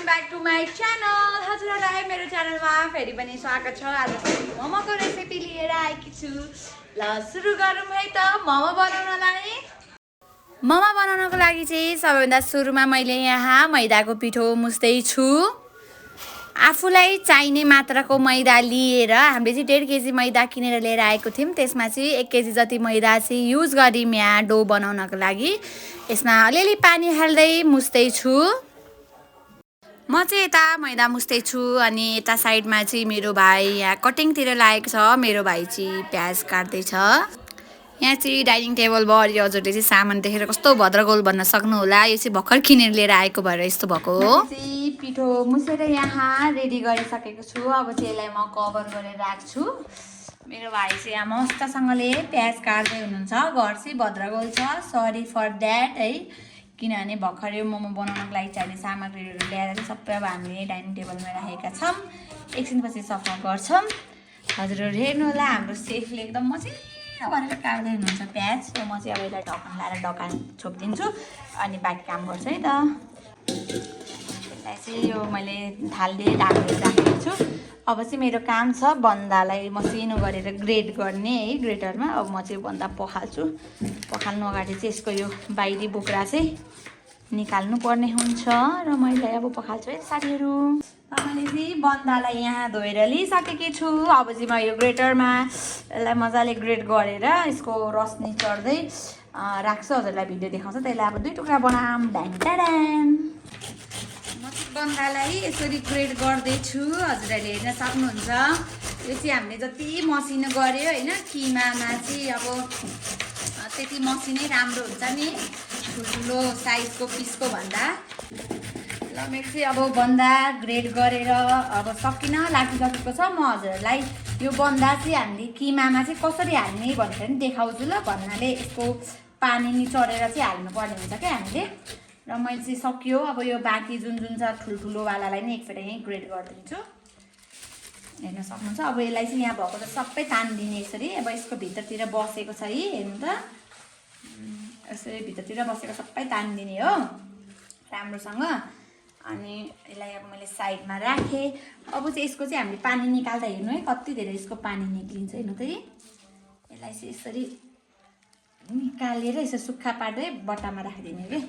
back to my channel. हजुरहरुलाई मेरो च्यानलमा फेरि पनि स्वागत छ। आज फेरि मोमोको रेसिपी लिएर आएकी छु। ल सुरु गरौँ है त मोमो बनाउनलाई। मोमो बनाउनको लागि चाहिँ सबैभन्दा सुरुमा मैले यहाँ मैदाको पिठो मुस्दै छु। आफूलाई चाहिने मात्राको मैदा लिएर हामीले चाहिँ 1.5 केजी मैदा किनेर लिएर आएको थियौं। त्यसमा चाहिँ 1 केजी जति मैदा चाहिँ युज गर्यौं यहाँ डो बनाउनको लागि। यसमा अलिअलि पानी हाल्दै मुस्दै छु। म चाहिँ यता मैदा मुस्दै छु अनि यता साइडमा चाहिँ मेरो भाइ यहाँ कटिङतिर लागेको छ। मेरो भाइ चाहिँ प्याज काट्दै छ। यहाँ चाहिँ डाइनिङ टेबल भरि हजुरले चाहिँ सामान देखेर कस्तो भद्रगोल भन्न सक्नु होला। यो चाहिँ भर्खर किनेर लिएर आएको भएर यस्तो भएको हो। चाहिँ पिठो मुसेर यहाँ रेडी गरिसकेको छु। अब चाहिँ यसलाई म कभर गरेर राख्छु। मेरो भाइ चाहिँ यहाँ मस्तसँगले प्याज काट्दै हुनुहुन्छ। घर चाहिँ भद्रगोल छ। सरी फर द्याट है। किनभने भर्खर यो मोमो बनाउनको लागि चाहिने सामग्रीहरू ल्याएर चाहिँ सबै अब हामीले डाइनिङ टेबलमा राखेका छौँ। एकछिनपछि सफा गर्छौँ। हजुरहरू हेर्नु होला हाम्रो सेफले एकदम मसिनो गरेर काट्दै हुनुहुन्छ प्याज। र म चाहिँ अब यसलाई ढक्कन लाएर ढक्कन छोपिदिन्छु अनि बाँकी काम गर्छु है त। यसलाई चाहिँ यो मैले थालले ढाकेर राखेको छु। अब चाहिँ मेरो काम छ बन्दालाई मसिनो गरेर ग्रेड गर्ने है ग्रेटरमा। अब म चाहिँ बन्दा पखाल्छु। पखाल्नु अगाडि चाहिँ यसको यो बाहिरी बोक्रा चाहिँ निकाल्नु पर्ने हुन्छ र मैले अब पखाल्छु है साथीहरू। मैले चाहिँ बन्दालाई यहाँ धोएर लिइसकेकी छु। अब चाहिँ म यो ग्रेटरमा यसलाई मजाले ग्रेड गरेर यसको रस निचोर्दै राख्छु। हजुरलाई भिडियो देखाउँछ। त्यसलाई अब 2 टुक्रा बनाऊँ। ड्याङ ट्याडान। बन्दालाई यसरी ग्रेड गर्दैछु। हजुरहरूले हेर्न सक्नुहुन्छ। यो चाहिँ हामीले जति मसिनो गर्यो होइन किमामा चाहिँ अब त्यति मसिनै राम्रो हुन्छ नि ठुल्ठुलो साइजको पिसको भन्दा। ल मेरो चाहिँ अब बन्दा ग्रेड गरेर अब सकिन लागिसकेको छ। म हजुरहरूलाई यो बन्दा चाहिँ हामीले किमामा चाहिँ कसरी हाल्ने भनेर पनि देखाउँछु। ल भन्नाले यसको पानी निचोरेर चाहिँ हाल्नुपर्ने हुन्छ क्या हामीले। र मैले चाहिँ सक्यो। अब यो बाँकी जुन छ ठुल्ठुलोवालालाई नै एकपल्ट यहीँ ग्रेड गरिदिन्छु। हेर्न सक्नुहुन्छ। अब यसलाई चाहिँ यहाँ भएको त सबै तानिदिने यसरी। अब यसको भित्रतिर बसेको छ है हेर्नु त। यसरी भित्रतिर बसेको सबै तानिदिने हो राम्रोसँग। अनि यसलाई अब मैले साइडमा राखेँ। अब चाहिँ यसको चाहिँ हामीले पानी निकाल्दा हेर्नु है कति धेरै यसको पानी निक्लिन्छ। हेर्नु त यसलाई चाहिँ यसरी निकालेर यसरी सुक्खा पार्दै बट्टामा राखिदिने के।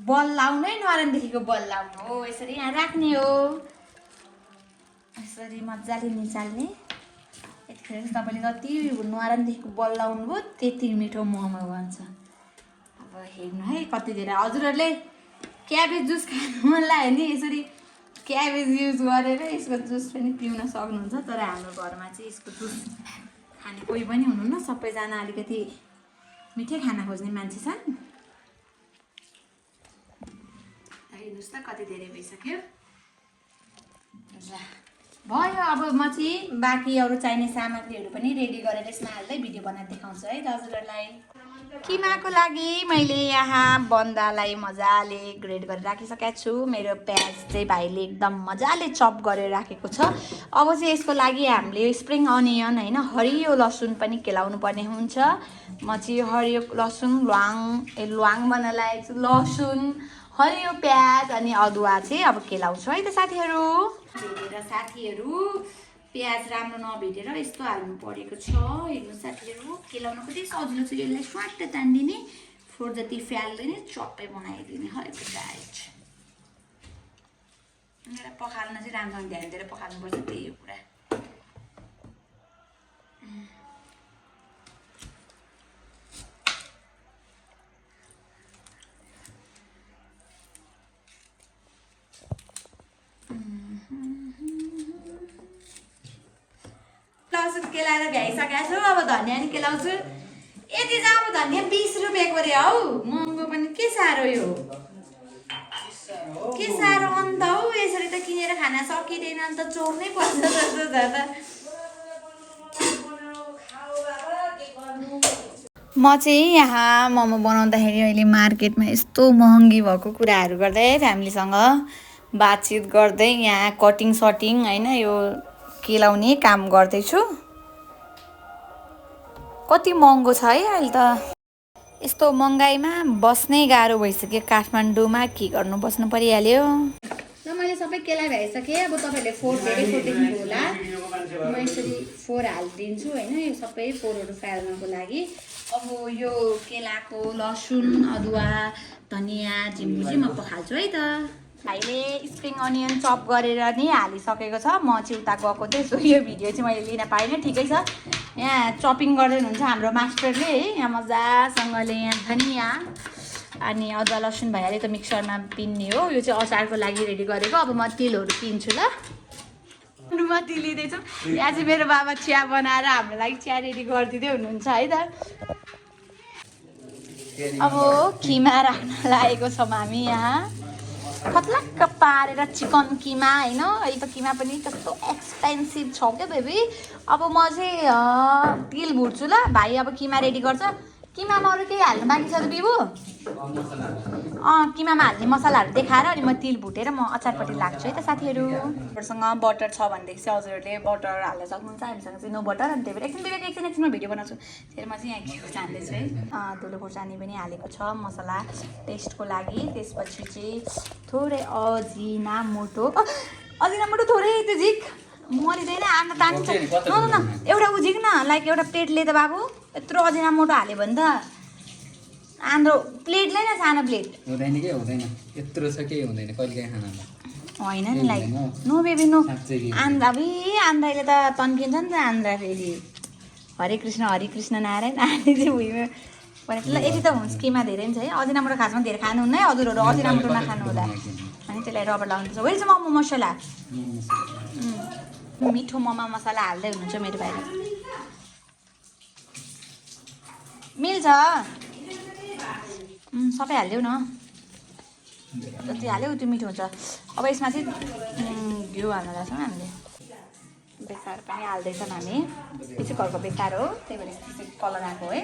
बल लाउनै नरानदेखिको बल लाउनु हो। यसरी यहाँ राख्ने हो। यसरी मजाले निचाल्ने। यतिखेर चाहिँ तपाईँले जति नरानदेखिको बल लाउनु भयो त्यति मिठो मोमो बन्छ। अब हेर्नु है कति धेरै हजुरहरूले क्याबेज जुस खानु मन लाग्यो नि यसरी क्याबेज युज गरेर यसको जुस पनि पिउन सक्नुहुन्छ। तर हाम्रो घरमा चाहिँ यसको जुस खाने कोही पनि हुनुहुन्न। सबैजना अलिकति मिठै खाना खोज्ने मान्छे छन्। हेर्नुहोस् त कति धेरै भइसक्यो। भयो। अब म चाहिँ बाँकी अरू चाहिने सामग्रीहरू पनि रेडी गरेर यसमा हाल्दै भिडियो बनाएर देखाउँछु है हजुरहरूलाई। किमाको लागि मैले यहाँ बन्दालाई मजाले ग्रेड गरेर राखिसकेको छु। मेरो प्याज चाहिँ भाइले एकदम मजाले चप गरेर राखेको छ। अब चाहिँ यसको लागि हामीले स्प्रिङ अनियन होइन हरियो लसुन पनि केलाउनु पर्ने हुन्छ। म चाहिँ हरियो लसुन ल्वाङ बन्न लागेको छु। लसुन हरियो प्याज अनि अदुवा चाहिँ अब केलाउँछु है त साथीहरू। भेटेर साथीहरू प्याज राम्रो नभेटेर यस्तो हाल्नु परेको छ। हेर्नु साथीहरू केलाउन कति सजिलो छ। यसलाई स्वाट्ट तानिदिने 4 जति फ्याल्दिने चप्पै बनाइदिने हरेक राइट। यसलाई पखाल्न चाहिँ राम्रोसँग ध्यान दिएर पखाल्नुपर्छ। त्यही हो कुरा। लसुन केलाएर भ्याइसकेको छु। अब धनियाँ नि केलाउँछु। यति चाहिँ अब धनियाँ 20 रुपियाँको रे हौ। महँगो पनि के साह्रो यो के साह्रो अन्त हौ। यसरी त किनेर खाना सकिँदैन। अन्त चोर्नै पर्छ जस्तो छ त। म चाहिँ यहाँ मोमो बनाउँदाखेरि अहिले मार्केटमा यस्तो महँगी भएको कुराहरू गर्दै फ्यामिलीसँग बातचित गर्दै यहाँ कटिङ सटिङ होइन यो केलाउने काम गर्दैछु। कति महँगो छ है अहिले त। यस्तो महँगाइमा बस्नै गाह्रो भइसक्यो काठमाडौँमा के गर्नु बस्नु परिहाल्यो ल मैले सबै केला भ्याइसकेँ अब तपाईँहरूले फोहोर धेरै फोहोर देख्नु होला म यसरी फोहोर हालिदिन्छु होइन यो सबै फोहोरहरू फाल्नको लागि अब यो केलाको लसुन अदुवा धनियाँ जिम्बु चाहिँ म पखाल्छु है त भाइले स्प्रिङ अनियन चप गरेर नि हालिसकेको छ म चाहिँ उता गएको थिएँ सो यो भिडियो चाहिँ मैले लिन पाइनँ ठिकै छ यहाँ चपिङ गर्दै हुनुहुन्छ हाम्रो मास्टरले है यहाँ मजासँगले यहाँ धनियाँ अनि अदुवा लसुन भइहाल्यो त मिक्सरमा पिन्ने हो यो चाहिँ अचारको लागि रेडी गरेको अब म तिलहरू पिन्छु ल रुमा तिल लिँदैछु यहाँ चाहिँ मेरो बाबा चिया बनाएर हाम्रो लागि चिया रेडी गरिदिँदै हुनुहुन्छ है त अब किमा राख्न लागेको छौँ हामी यहाँ पतलक्क पारेर चिकन किमा होइन अहिले त किमा पनि कस्तो एक्सपेन्सिभ छ क्या बेबी अब म चाहिँ तिल भुट्छु ल भाइ अब किमा रेडी गर्छ किमामा अरू केही हाल्नु बाँकी छ त बिबु किमामा हाल्ने मसलाहरू देखाएर अनि म तिल भुटेर म अचारपट्टि लाग्छु है त साथीहरू हामीसँग बटर छ भनेदेखि चाहिँ हजुरहरूले बटर हाल्न सक्नुहुन्छ हामीसँग चाहिँ नो बटर अनि त्यही भएर एकछिनमा भिडियो बनाउँछु फेरि म चाहिँ यहाँ घिउ चाहँदैछु है धुलो खोर्सानी पनि हालेको छ मसला टेस्टको लागि त्यसपछि चाहिँ थोरै अजिनामोटो थोरै त्यो झिक मरिँदैन आँटा तान्छ न एउटा उझिक न लाइक एउटा प्लेटले त बाबु यत्रो अजिनामोटो हाल्यो भने त आन्द्रो प्लेटलाई न सानो प्लेट हुँदैन के हुँदैन यत्रो छ केही हुँदैन कहिले काहीँ खाना होइन नि like no baby no Andhra आन्द्राले त तन्किन्छ नि त आन्द्रा फेरि हरे कृष्ण नारायण आले चाहिँ भुइँमा भनेको ल यति त हुन्छ केमा धेरै पनि छ है अजिनामोटो खासमा धेरै खानुहुन्न है हजुरहरू अजिनामोटो नखानु होला अनि त्यसलाई रबर लाउनुपर्छ वेयर इज मोमो मसला मिठो मोमो मसला हाल्दै हुनुहुन्छ मेरो भाइले मिल्छ सबै हालिदेऊ न जति हाल्यो उति मिठो हुन्छ अब यसमा चाहिँ घिउ हाल्न लाग्छौँ हामीले बेसार पनि हाल्दैछौँ हामी यो चाहिँ घरको बेसार हो त्यही भएर चाहिँ कलर आएको है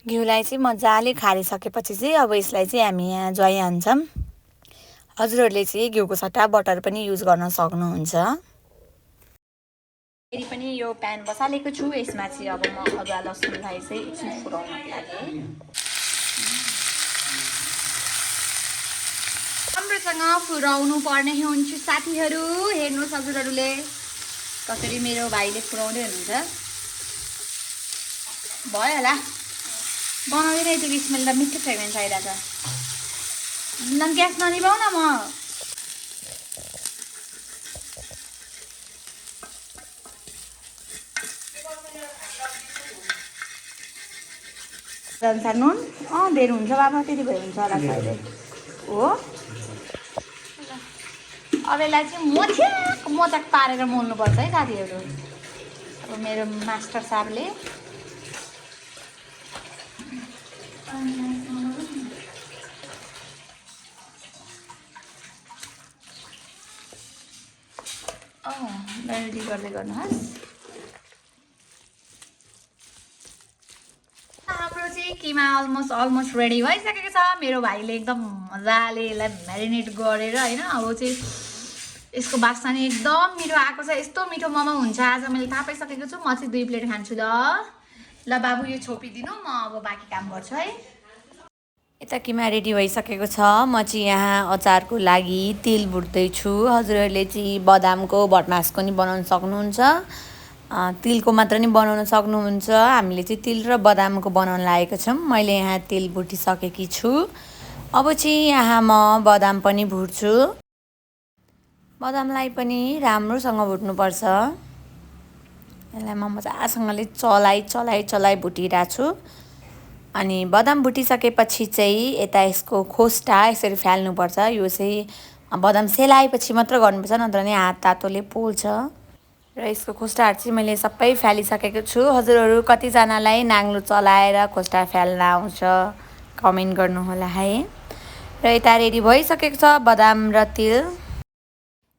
घिउलाई चाहिँ मजाले खारिसकेपछि चाहिँ अब यसलाई चाहिँ हामी यहाँ ज्वाइ हान्छौँ हजुरहरूले चाहिँ घिउको सट्टा बटर पनि युज गर्न सक्नुहुन्छ फेरि पनि यो प्यान बसालेको छु यसमा चाहिँ अब म अदुवा लसुनलाई चाहिँ एकछिन फुराउनको लागि राम्रोसँग फुराउनु पर्ने हुन्छ साथीहरू हेर्नुहोस् हजुरहरूले कसरी मेरो भाइले फुराउँदै हुनुहुन्छ भयो होला बनाउँदै त्यो स्मेल त मिठो फ्रेग्रेन्स आइरहेको छ ग्यास ननिभाउ न म अनुसार नुन धेरै हुन्छ बाबा त्यति भयो हुन्छ होला सायदै हो अब यसलाई चाहिँ मोचाक पारेर मोल्नुपर्छ है साथीहरू अब मेरो मास्टर साहबले रेडी गर्दै गर्नुहोस् हाम्रो चाहिँ किमा अलमोस्ट रेडी भइसकेको छ मेरो भाइले एकदम मजाले यसलाई म्यारिनेट गरेर होइन अब चाहिँ यसको बास्ना नि एकदम मिठो आएको छ यस्तो मिठो मोमो हुन्छ आज मैले थाहा पाइसकेको छु म चाहिँ 2 प्लेट खान्छु ल बाबु यो छोपिदिनु म अब बाँकी काम गर्छु है यता किमा रेडी भइसकेको छ म चाहिँ यहाँ अचारको लागि तिल भुट्दैछु हजुरहरूले चाहिँ बदामको भटमासको नि बनाउन सक्नुहुन्छ तिलको मात्र नि बनाउन सक्नुहुन्छ हामीले चाहिँ तिल र बदामको बनाउन लागेको छौँ मैले यहाँ तिल भुटिसकेकी छु अब चाहिँ यहाँ म बदाम पनि भुट्छु बदामलाई पनि राम्रोसँग भुट्नुपर्छ यसलाई म मजासँगले चलाइ भुटिरहेको छु अनि बदाम भुटिसकेपछि चाहिँ यता यसको खोस्टा यसरी फाल्नुपर्छ यो चाहिँ बदाम सेलाएपछि मात्र गर्नुपर्छ नत्र नि हात तातोले पोल्छ र यसको खोस्टाहरू चाहिँ मैले सबै फालिसकेको छु हजुरहरू कतिजनालाई नाङ्लो चलाएर खोस्टा फाल्न आउँछ कमेन्ट गर्नुहोला है र यता रेडी भइसकेको छ बदाम र तिल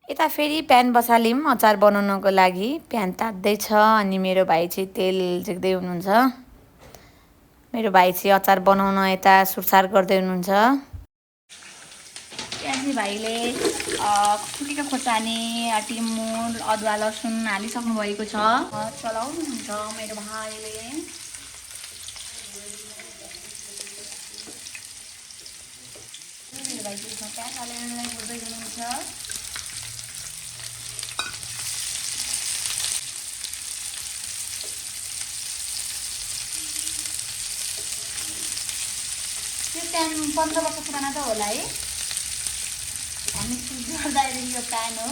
यता फेरि प्यान बसाल्यौँ अचार बनाउनको लागि प्यान तात्दैछ अनि मेरो भाइ चाहिँ तेल झिक्दै हुनुहुन्छ मेरो भाइ चाहिँ अचार बनाउन यता सुरसार गर्दै हुनुहुन्छ यहाँ चाहिँ भाइले कुटेको खोर्सानी टिमुर अदुवा लसुन हालिसक्नु भएको छ चलाउनुहुन्छ मेरो भाइले दाइ त्यसमा प्याज हालेर हुँदै हुनुहुन्छ। त्यो प्यान 15 वर्ष पुराना त होला है, हामी गर्दाखेरि यो प्यान हो।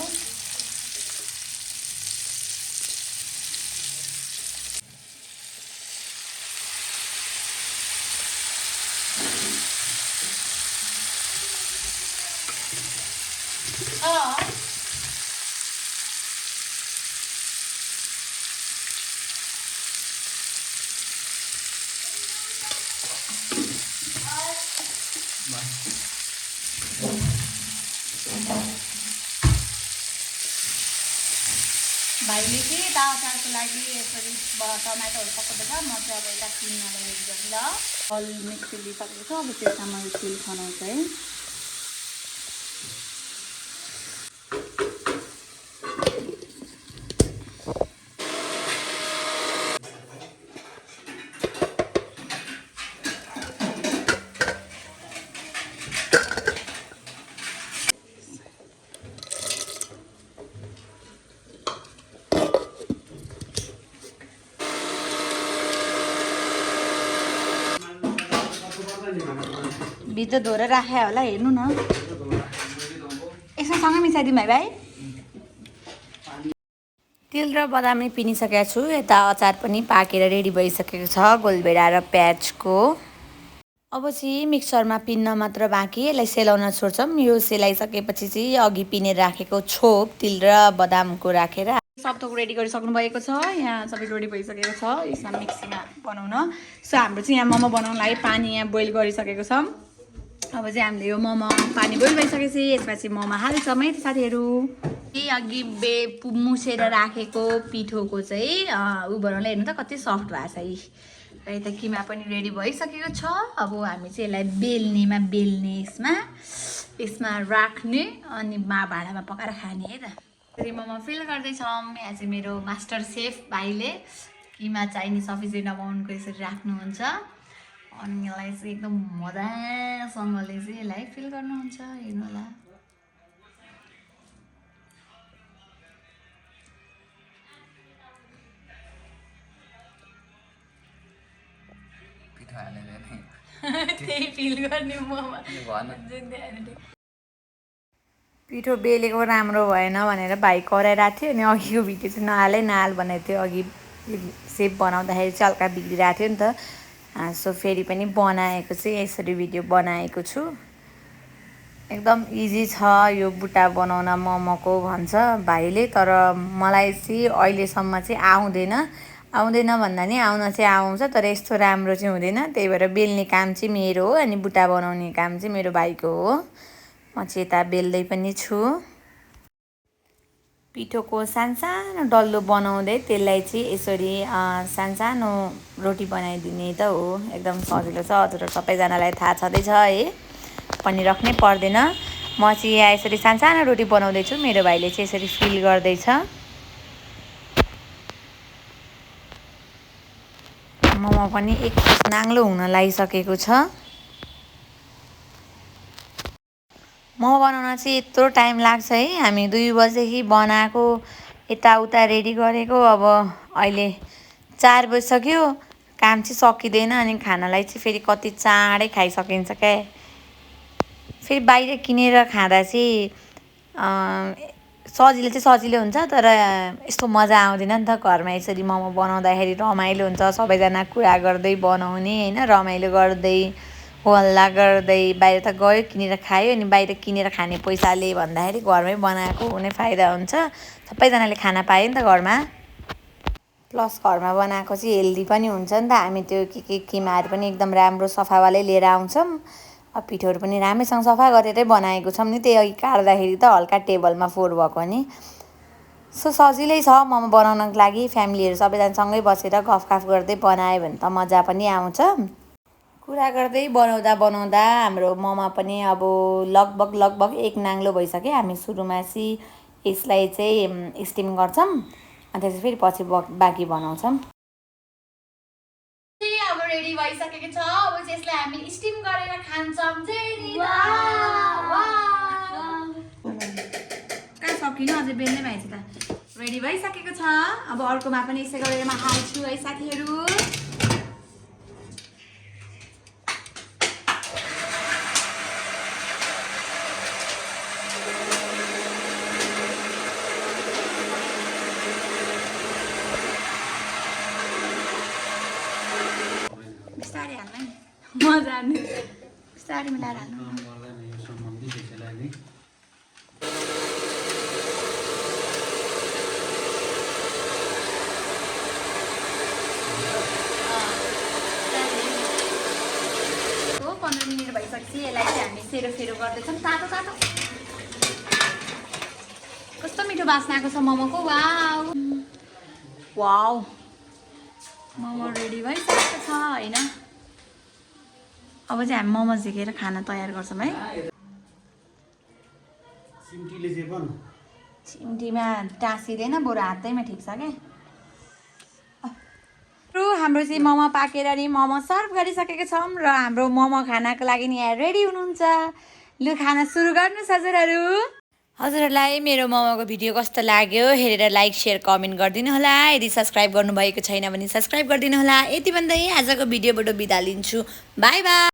भाइले चाहिँ दाल अचारको लागि यसरी टमाटोहरू पकाउँदैछ। म चाहिँ अब यता पिन्नलाई रेडी गरेँ ल। अल मिक्स लिइसकेको छ, अब त्यसमा मैले तेल खनाउँछ है। भित्र धोएर राखे होला, हेर्नु न। यसमा सँगै मिसाइदिउँ भाइ। तिल र बदाम नै पिनिसकेको छु। यता अचार पनि पाकेर रेडी भइसकेको छ गोलभेडा र प्याजको। अब चाहिँ मिक्सरमा पिन्न मात्र बाँकी, यसलाई सेलाउन छोड्छौँ। यो सेलाइसकेपछि चाहिँ अघि पिनेर राखेको छोप तिल र बदामको राखेर सब थोक रेडी गरिसक्नु भएको छ। यहाँ सबै रेडी भइसकेको छ यसमा मिक्सीमा बनाउन। सो हाम्रो चाहिँ यहाँ मोमो बनाउन लागि पानी यहाँ बोइल गरिसकेको छ। अब चाहिँ हामीले यो मोमो पानी बोइल भइसकेपछि यसमा चाहिँ मोमो हाल्छौँ है साथीहरू। अघि मुसेर राखेको पिठोको चाहिँ ऊ बनाउनलाई हेर्नु त कति सफ्ट भएको छ है। र यता किमा पनि रेडी भइसकेको छ। अब हामी चाहिँ यसलाई बेल्ने यसमा राख्ने अनि भाँडामा पकाएर खाने है त। फेरि मोमो फिल गर्दैछौँ। यहाँ चाहिँ मेरो मास्टर सेफ भाइले किमा चाहिने सफिसियन्ट अमाउन्टको यसरी राख्नुहुन्छ अनि यसलाई चाहिँ एकदम मजासँगले चाहिँ यसलाई फिल गर्नुहुन्छ। हेर्नु होला। त्यही फिल गर्ने मोमो। पिठो बेलेको राम्रो भएन भनेर भाइ कराइरहेको थियो अनि अघिको भिडियो चाहिँ नहाल भनेको थियो। अघि सेप बनाउँदाखेरि चाहिँ हल्का बिग्रिरहेको थियो नि त। सो फेरि पनि बनाएको चाहिँ यसरी भिडियो बनाएको छु। एकदम इजी छ यो बुट्टा बनाउन मोमोको भन्छ भाइले, तर मलाई चाहिँ अहिलेसम्म चाहिँ आउँदैन भन्दा नि आउन चाहिँ आउँछ, तर यस्तो राम्रो चाहिँ हुँदैन। त्यही भएर बेल्ने काम चाहिँ मेरो हो अनि बुट्टा बनाउने काम चाहिँ मेरो भाइको हो। म चाहिँ यता बेल्दै पनि छु। पिठोको सानो डल्लो बनाउँदै त्यसलाई चाहिँ यसरी सानो रोटी बनाइदिने त हो। एकदम सजिलो छ, हजुर सबैजनालाई थाहा छँदैछ है, पनि राख्नै पर्दैन। म चाहिँ यहाँ यसरी सानो रोटी बनाउँदैछु, मेरो भाइले चाहिँ यसरी फिल गर्दैछ। मोमो पनि एक नाङ्लो हुन लागिसकेको छ। मोमो बनाउन चाहिँ यत्रो टाइम लाग्छ है। हामी 2 बजेदेखि बनाएको, यताउता रेडी गरेको, अब अहिले 4 बजिसक्यो, काम चाहिँ सकिँदैन अनि खानालाई चाहिँ फेरि कति चाँडै खाइसकिन्छ क्या। फेरि बाहिर किनेर खाँदा चाहिँ सजिलो हुन्छ, तर यस्तो मजा आउँदैन नि त। घरमा यसरी मोमो बनाउँदाखेरि रमाइलो हुन्छ, सबैजना कुरा गर्दै बनाउने होइन, रमाइलो गर्दै हल्ला गर्दै। बाहिर त गयो किनेर खायो, अनि बाहिर किनेर खाने पैसाले भन्दाखेरि घरमै बनाएको हुने फाइदा हुन्छ। सबैजनाले खाना पायो नि त घरमा, प्लस घरमा बनाएको चाहिँ हेल्दी पनि हुन्छ नि त। हामी त्यो किमाहरू पनि एकदम राम्रो सफावालै लिएर आउँछौँ। पिठोहरू पनि राम्रैसँग सफा गरेरै बनाएको छौँ नि, त्यही अघि काट्दाखेरि त हल्का टेबलमा फोहोर भएको नि। सो सजिलै छ मोमो बनाउनको लागि। फ्यामिलीहरू सबैजना सँगै बसेर गफगाफ गर्दै बनायो भने त मजा पनि आउँछ। कुरा गर्दै बनाउँदा हाम्रो मोमो पनि अब लगभग 1 नाङ्लो भइसक्यो। हामी सुरुमा चाहिँ यसलाई चाहिँ स्टिम गर्छौँ अनि त्यसपछि फेरि पछि बाँकी बनाउँछौँ। अब रेडी भइसकेको छ। अब चाहिँ यसलाई हामी स्टिम गरेर खान्छौँ। सकिनु अझै बेल्नै भएछ त रेडी भइसकेको छ अब अर्कोमा पनि यसै गरेर म हाल्छु है साथीहरू बिस्तारै हाल्नु है मजा हाल्नु बिस्तारै मिलाएर हाल्नु हो 15 मिनट भइसकेपछि यसलाई चाहिँ हामी सेरोफेरो गर्दैछौँ तातो तातो कस्तो मिठो बास्ना आएको छ मोमोको वाउ वाउ मोमो रेडी भइसकेको छ होइन अब चाहिँ हामी मोमो झिकेर खाना तयार गर्छौँ है चिम्टीमा टाँसिँदैन बरु हातैमा ठिक छ क्या हाम्रो चाहिँ मोमो पाकेर नि मोमो सर्भ गरिसकेको छौँ र हाम्रो मोमो खानाको लागि नि यहाँ रेडी हुनुहुन्छ लु खाना सुरु गर्नुहोस् हजुरहरू हजुरहरूलाई मेरो मोमोको भिडियो कस्तो लाग्यो हेरेर लाइक सेयर कमेन्ट गरिदिनु होला यदि सब्सक्राइब गर्नुभएको छैन भने सब्सक्राइब गरिदिनु होला यति भन्दै आजको भिडियोबाट बिदा लिन्छु बाई बाई